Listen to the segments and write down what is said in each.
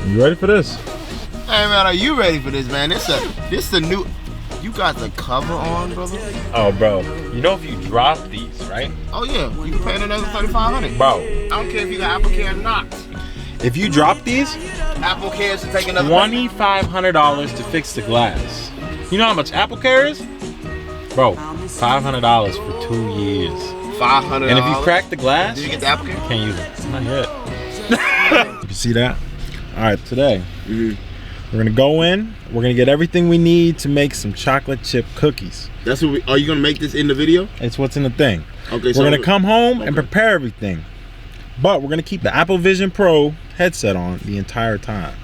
You ready for this? Hey man, are you ready for this, man? This a new. You got the cover on, brother? Oh, bro. You know if you drop these, right? Oh yeah, you can pay another $3,500. Bro. I don't care if you got Apple Care or not. If you drop these, Apple Care should take another $2,500 to fix the glass. You know how much Apple Care is? Bro, $500 for 2 years. $500. And if you crack the glass, did you get the Apple Care? Can't use it. Not yet. You see that? All right, today we're gonna go in. We're gonna get everything we need to make some chocolate chip cookies. That's what. Are you gonna make this in the video? It's what's in the thing. Okay. We're gonna come home and prepare everything, but we're gonna keep the Apple Vision Pro headset on the entire time.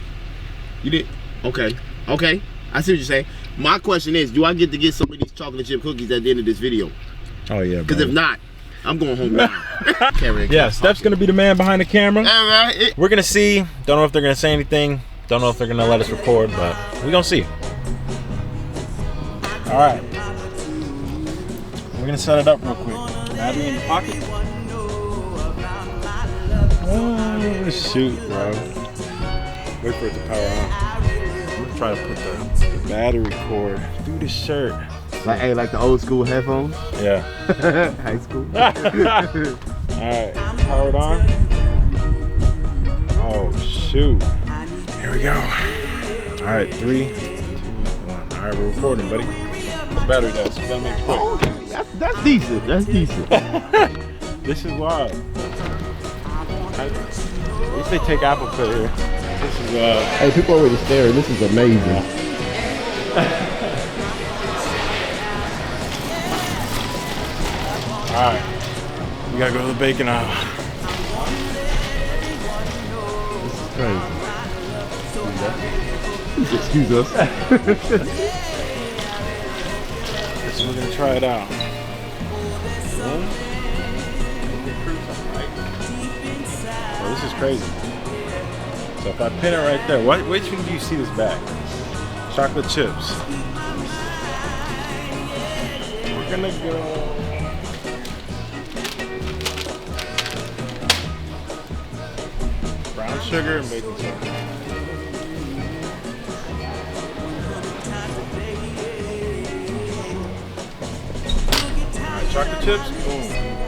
You did? Okay. Okay. I see what you're saying. My question is, do I get to get some of these chocolate chip cookies at the end of this video? Oh yeah. Because if not, I'm going home now. Yeah, Steph's gonna be the man behind the camera. All right. We're gonna see. Don't know if they're gonna say anything. Don't know if they're gonna let us record, but we're gonna see. All right. We're gonna set it up real quick. Battery in the pocket. Oh shoot, bro. Wait for it to power on. I'm gonna try to put the battery cord through the shirt. Like the old school headphones? Yeah. High school. Alright, powered on. Oh shoot. Here we go. Alright, 3, 2, 1. Alright, we're recording, buddy. The battery does. We gotta make it quick. Oh, that's decent. That's decent. This is wild. At least they take Apple Pay here. This is Hey, people already staring. This is amazing. Alright. We gotta go to the bacon aisle. This is crazy. Excuse us. So we're gonna try it out. Oh, this is crazy. So if I pin it right there, which one do you see this back? Chocolate chips. We're gonna go. Brown sugar and baking soda. Alright, chocolate chips, boom.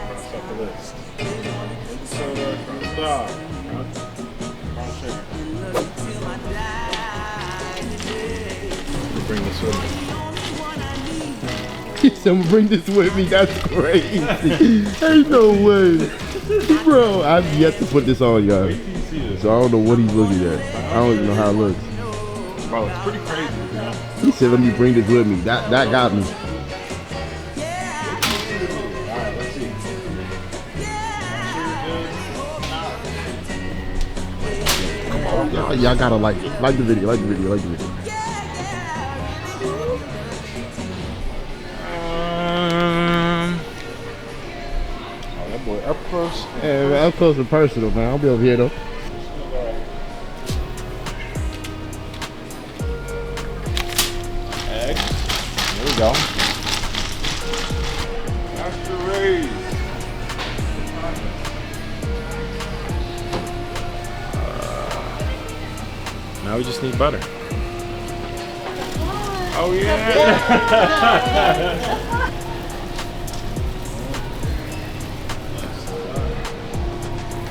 Cross off the list. Baking soda, crossed off. Brown sugar. Bring this with me. Someone bring this with me. That's crazy. Ain't no way. Bro, I've yet to put this on, y'all. So I don't know what he's looking at. I don't even know how it looks. Bro, it's pretty crazy, you know? He said, let me bring this with me. That got me. Alright, let's see. Come on, y'all gotta like the video, like the video. Oh, that boy up close. Yeah, man, up close and personal, man. I'll be over here though. Egg. There we go. After raise. Now we just need butter. Oh yeah.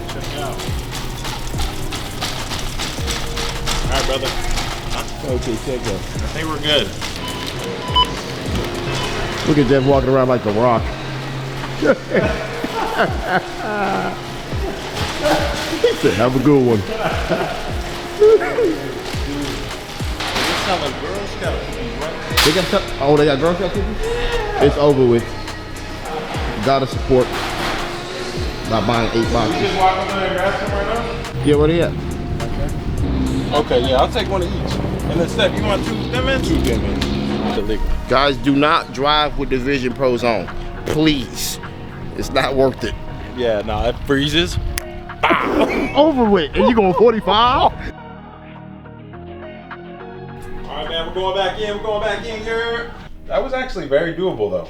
Check it out. All right, brother. Okay, check that. I think we're good. Look at Jeff walking around like the Rock. He said, have a good one. They got they got Girl Scout cookies? It's over with. Gotta support by buying 8 boxes. Just walk over there and grab some right now? Yeah, where they at? Okay, yeah, I'll take one of each. And then Steph, you want 2 them in? 2 them in. Guys, do not drive with the Vision Pros on. Please. It's not worth it. Yeah, no, it freezes. Over with. And you going 45? All right, man, we're going back in. We're going back in here. That was actually very doable, though.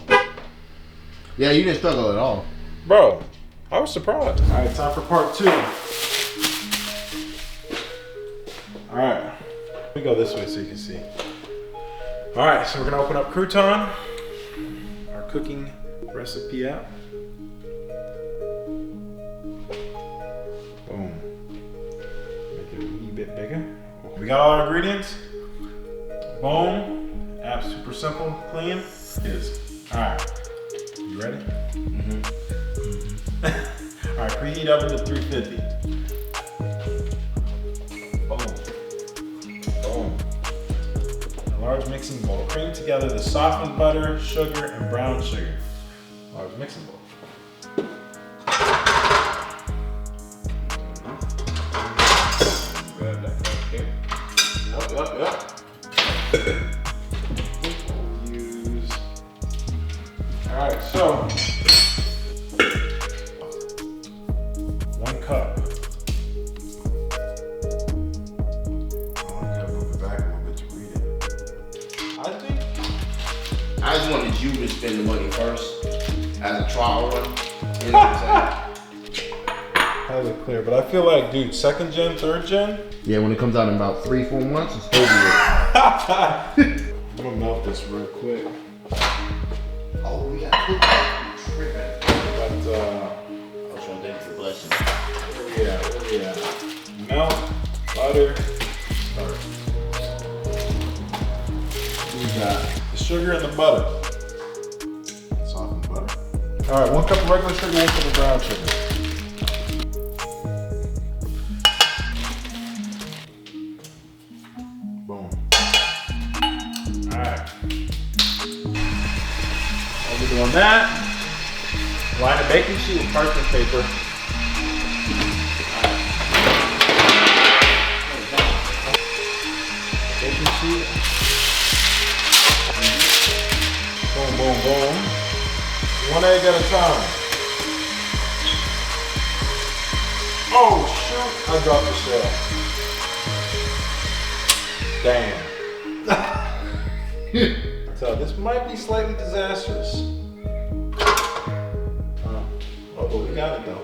Yeah, you didn't struggle at all. Bro, I was surprised. All right, time for part 2. All right, let me go this way so you can see. All right, so we're gonna open up crouton, our cooking recipe app. Boom. Make it a wee bit bigger. We got all our ingredients. Boom. App's super simple, clean. It is. All right, you ready? All right, preheat oven to 350. Boom. Boom. A large mixing bowl. Cream together the softened butter, sugar, and brown sugar. Large mixing bowl. Grab that cup here. Yep. Use. All right, so 1 cup. I just wanted you to spend the money first as a trial run. You know what I'm saying? Have it clear, but I feel like, dude, 2nd gen, 3rd gen? Yeah, when it comes out in about 3-4 months, it's over with. I'm gonna melt this real quick. Oh, we got to put that tripping. But, I was trying to thank you for blessing. where we at? Melt, butter, start. We got the sugar and the butter. Softened butter. All right, 1 cup of regular sugar, 1 cup of brown sugar. Boom. All right. While we're doing that, line a baking sheet with parchment paper. Baking sheet. Boom, boom, boom. 1 egg at a time. Oh shoot, I dropped the shell. Damn. So this might be slightly disastrous. Oh, but we got it though.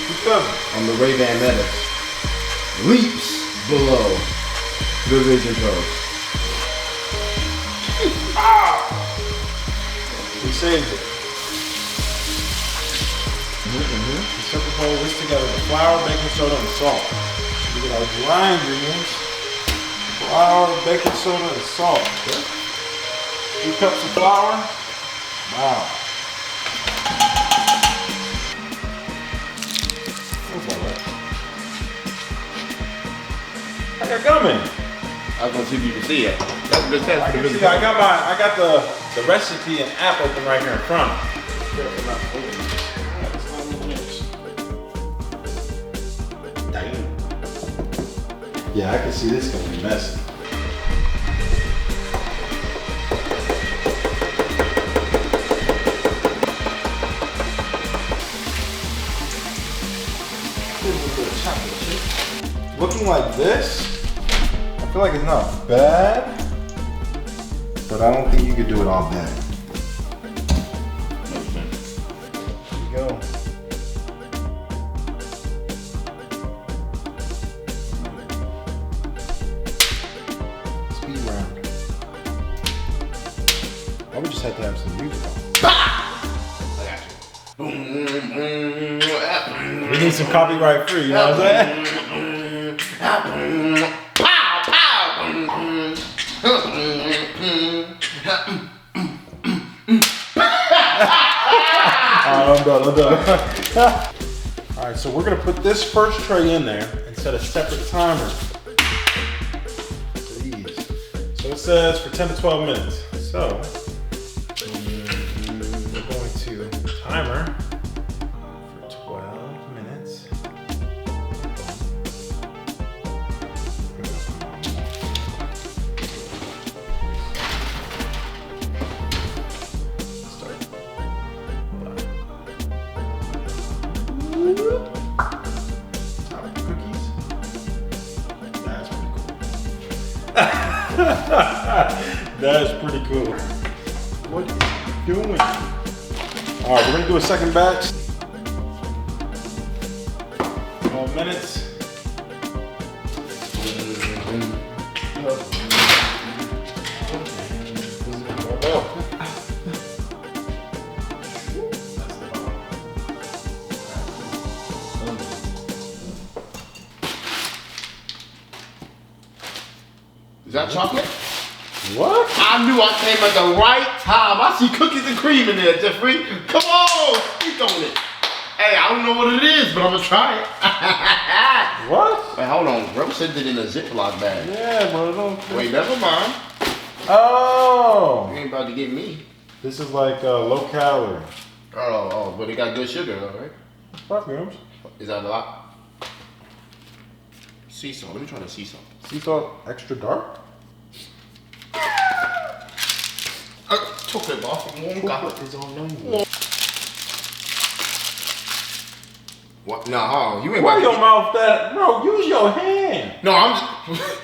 Who's coming? On the Ray-Ban Meadows. Leaps below the vision post. We saved it. The separate bowl, whisk together the flour, baking soda, and salt. We get our dry ingredients. Flour, baking soda, and salt. Okay. 2 cups of flour. Wow. That's all right. I got gum in. I was gonna see if you can see it. That's a good test for the See, I got the recipe and app open right here in front. Damn. Yeah, I can see this gonna be messy. Looking like this, I feel like it's not bad, but I don't think you could do it all bad. There you go. Speed round. I would just have to have some music on. We need some copyright free, you know what I'm saying? I'm done. Alright, so we're gonna put this first tray in there and set a separate timer. Please. So it says for 10 to 12 minutes. So we're going to timer for 12 minutes. That's pretty cool. What are you doing? All right, we're gonna do a second batch. more minutes. Is that chocolate? What? I knew I came at the right time. I see cookies and cream in there, Jeffrey. Come on, speak on it. Hey, I don't know what it is, but I'm gonna try it. What? Wait, hold on, bro. Sent it in a Ziploc bag. Yeah, bro. Don't... Wait, never mind. Oh. You ain't about to get me. This is like low calorie. Oh, but it got good sugar, though, right? Perfumes. Is that a lot? Sea salt. Let me try the sea salt. Sea salt extra dark? Chocolate bar. Chocolate is all over. What? No, hold on. You ain't Why about to your mouth that? Bro, use your hand. No, I'm just...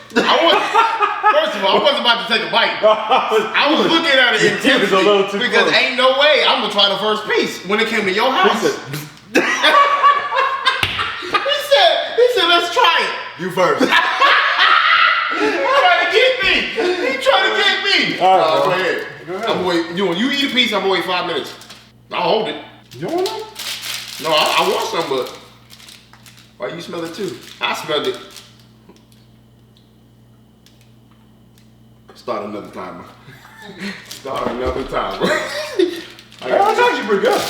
First of all, I wasn't about to take a bite. I was looking at it intensely because ain't no way I'm going to try the first piece when it came to your house. He said, let's try it. You first. He trying to get me. All right, go ahead. I'm gonna wait. You eat a piece, I'm gonna wait 5 minutes. I'll hold it. You want them? No, I want some, but why you smell it too? I smelled it. Start another timer. Start another timer. That's actually pretty good.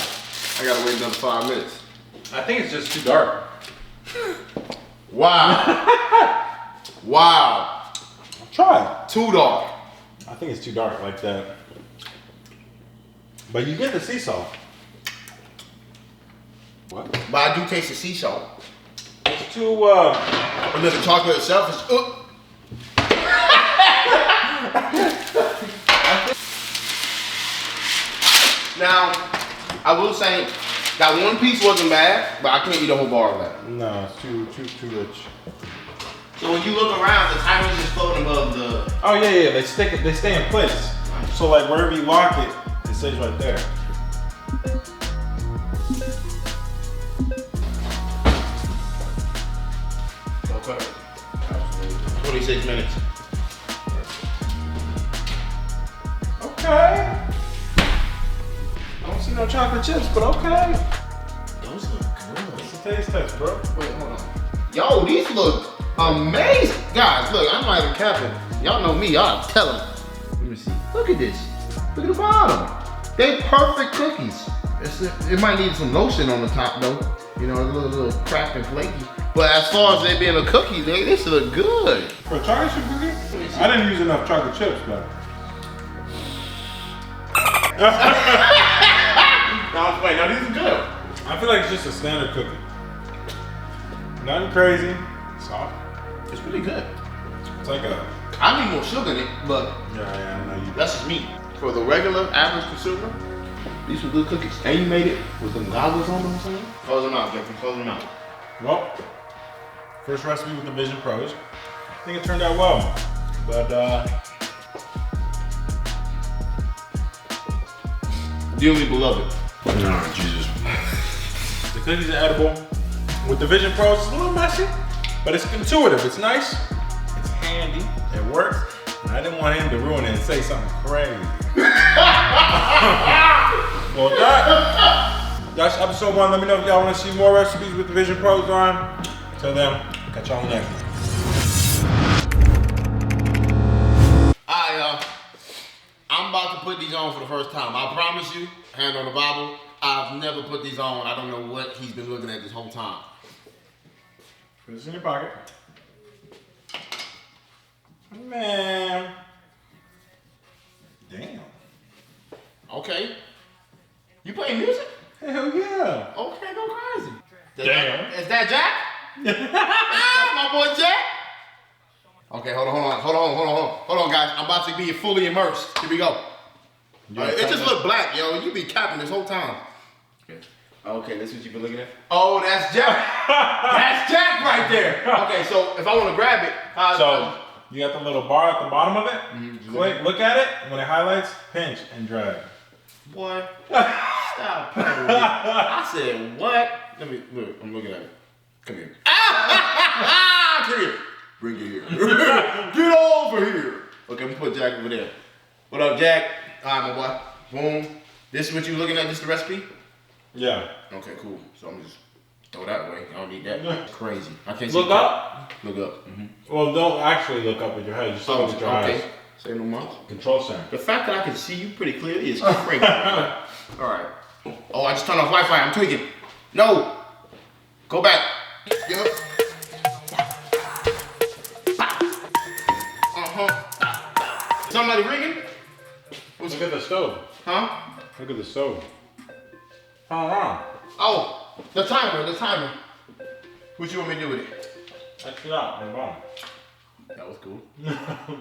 I gotta wait another 5 minutes. I think it's just too dark. Wow. Wow. Try it. Too dark. I think it's too dark like that. But you get the sea salt. What? But I do taste the sea salt. It's too And then the chocolate itself is Now, I will say that one piece wasn't bad, but I can't eat a whole bar of that. No, it's too rich. So when you look around, the timer's just floating above the... Oh yeah, they stay in place. So like wherever you lock it, it stays right there. Okay. 26 minutes. Okay. I don't see no chocolate chips, but okay. Those look good. It's a taste test, bro. Wait, hold on. Yo, these look amazing. Guys, look, I'm not even capping. Y'all know me, I'll tell them. Let me see. Look at this. Look at the bottom. They perfect cookies. It might need some lotion on the top though. You know, a little cracked and flaky. But as far as they being a cookie, they should look good. For a chocolate chip cookie? I didn't use enough chocolate chips, but. Now these are good. I feel like it's just a standard cookie. Nothing crazy. Soft. It's really good. It's like a... I need more sugar in it, but Yeah, I know you. that's just me. For the regular, average consumer, these are good cookies. And you made it with some goggles on them, saying? Close them out, Jeffrey. Close them out. Well, first recipe with the Vision Pros. I think it turned out well. But, Dearly beloved. oh, Jesus. The cookies are edible. With the Vision Pros, it's a little messy, but it's intuitive. It's nice. It's handy. It works. And I didn't want him to ruin it and say something crazy. Well, that's episode 1. Let me know if y'all want to see more recipes with the Vision Pros on. Until then, catch y'all on the next one. Alright, y'all. I'm about to put these on for the first time. I promise you, hand on the Bible, I've never put these on. I don't know what he's been looking at this whole time. Put this in your pocket. Man. Damn. Okay. You play music? Hell yeah. Okay, go crazy. Damn. Is that Jack? That's my boy Jack. Okay, hold on, guys. I'm about to be fully immersed. Here we go. It just looked black, yo. You be capping this whole time. Okay, that's what you've been looking at? Oh, that's Jack. That's Jack right there. Okay, so if I want to grab it, so you got the little bar at the bottom of it. Click, look at it. When it highlights, pinch and drag. Boy, stop playing with me. I said what? Let me look. I'm looking at it. Come here. Ah! Come here. Bring it here. Get over here. Okay, I'm gonna put Jack over there. What up, Jack? All right, my boy. Boom. This is what you looking at? This the recipe? Yeah. Okay, cool. So I'm just throw that away. I don't need that. Crazy. I can't see. Look up. Look up. Well, don't actually look up with your head. Just look with your eyes. Say no more. Control center. The fact that I can see you pretty clearly is crazy. All right. Oh, I just turned off Wi-Fi. I'm tweaking. No. Go back. Yup. Somebody ringing? Look at the stove. Huh? Look at the stove. Turn around. Oh, the timer. What you want me to do with it? Check it out on the bottom. That was cool.